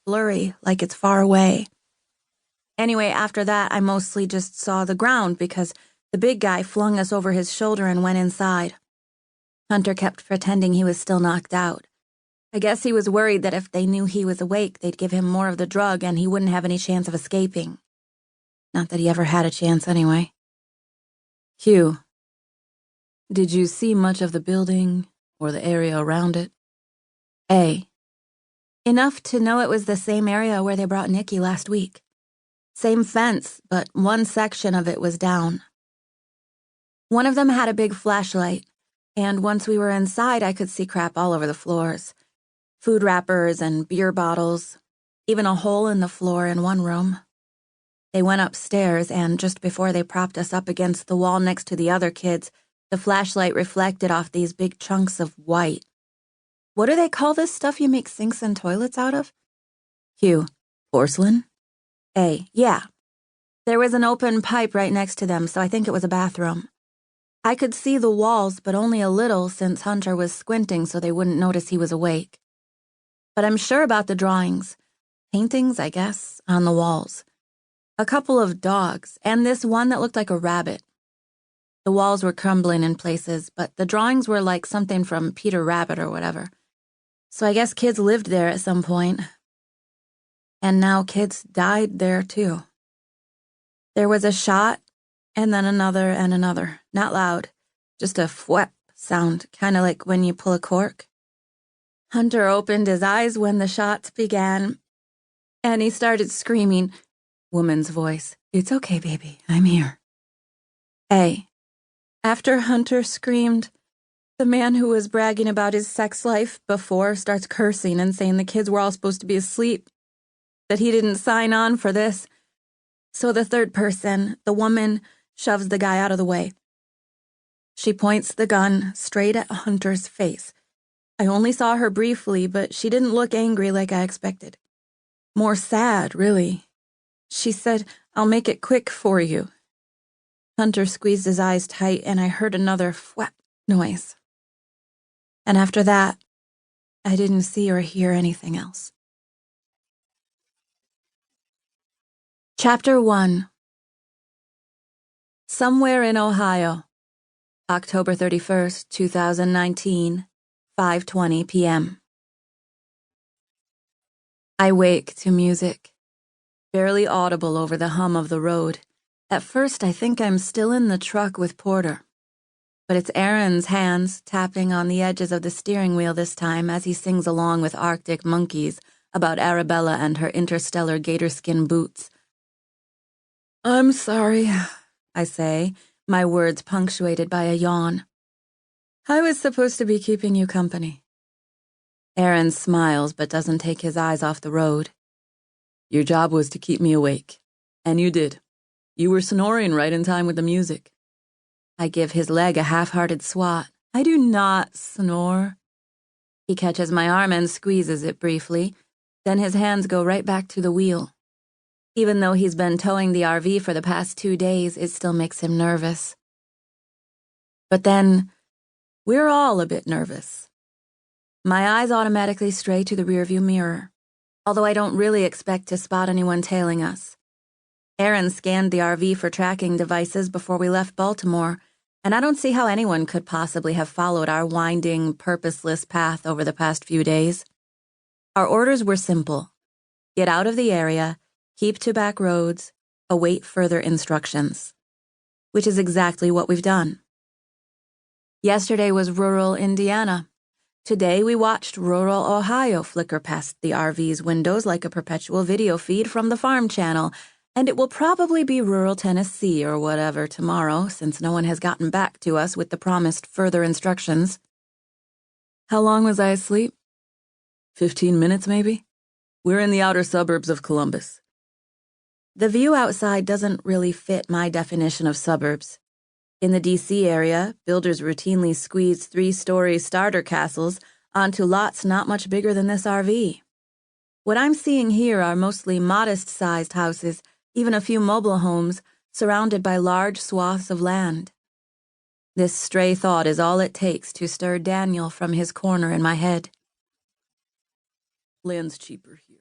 blurry, like it's far away. Anyway, after that, I mostly just saw the ground because the big guy flung us over his shoulder and went inside. Hunter kept pretending he was still knocked out. I guess he was worried that if they knew he was awake, they'd give him more of the drug and he wouldn't have any chance of escaping. Not that he ever had a chance anyway. Hugh, did you see much of the building or the area around it? A. Enough to know it was the same area where they brought Nikki last week. Same fence, but one section of it was down. One of them had a big flashlight, and once we were inside, I could see crap all over the floors. Food wrappers and beer bottles, even a hole in the floor in one room. They went upstairs, and just before they propped us up against the wall next to the other kids, the flashlight reflected off these big chunks of white. What do they call this stuff you make sinks and toilets out of? Hugh, porcelain? A. Yeah. There was an open pipe right next to them, so I think it was a bathroom. I could see the walls, but only a little since Hunter was squinting so they wouldn't notice he was awake. But I'm sure about the drawings. Paintings, I guess, on the walls. A couple of dogs, and this one that looked like a rabbit. The walls were crumbling in places, but the drawings were like something from Peter Rabbit or whatever. So I guess kids lived there at some point. And now kids died there too. There was a shot, and then another and another. Not loud, just a fwep sound, kind of like when you pull a cork. Hunter opened his eyes when the shots began, and he started screaming. Woman's voice. It's okay, baby. I'm here. A. After Hunter screamed, the man who was bragging about his sex life before starts cursing and saying the kids were all supposed to be asleep, that he didn't sign on for this. So the third person, the woman, shoves the guy out of the way. She points the gun straight at Hunter's face. I only saw her briefly, but she didn't look angry like I expected. More sad, really. She said, I'll make it quick for you. Hunter squeezed his eyes tight, and I heard another fwap noise. And after that, I didn't see or hear anything else. Chapter 1. Somewhere in Ohio, October 31st, 2019, 5:20 p.m. I wake to music, barely audible over the hum of the road. At first, I think I'm still in the truck with Porter, but it's Aaron's hands tapping on the edges of the steering wheel this time as he sings along with Arctic Monkeys about Arabella and her interstellar gator-skin boots. I'm sorry, I say, my words punctuated by a yawn. I was supposed to be keeping you company. Aaron smiles but doesn't take his eyes off the road. Your job was to keep me awake, and you did. You were snoring right in time with the music. I give his leg a half-hearted swat. I do not snore. He catches my arm and squeezes it briefly, then his hands go right back to the wheel. Even though he's been towing the RV for the past 2 days, it still makes him nervous. But then, we're all a bit nervous. My eyes automatically stray to the rearview mirror, although I don't really expect to spot anyone tailing us. Aaron scanned the RV for tracking devices before we left Baltimore, and I don't see how anyone could possibly have followed our winding, purposeless path over the past few days. Our orders were simple. Get out of the area, keep to back roads, await further instructions. Which is exactly what we've done. Yesterday was rural Indiana. Today we watched rural Ohio flicker past the RV's windows like a perpetual video feed from the Farm Channel, and it will probably be rural Tennessee or whatever tomorrow, since no one has gotten back to us with the promised further instructions. How long was I asleep? 15 minutes, maybe? We're in the outer suburbs of Columbus. The view outside doesn't really fit my definition of suburbs. In the D.C. area, builders routinely squeeze 3-story starter castles onto lots not much bigger than this RV. What I'm seeing here are mostly modest-sized houses, even a few mobile homes, surrounded by large swaths of land. This stray thought is all it takes to stir Daniel from his corner in my head. Land's cheaper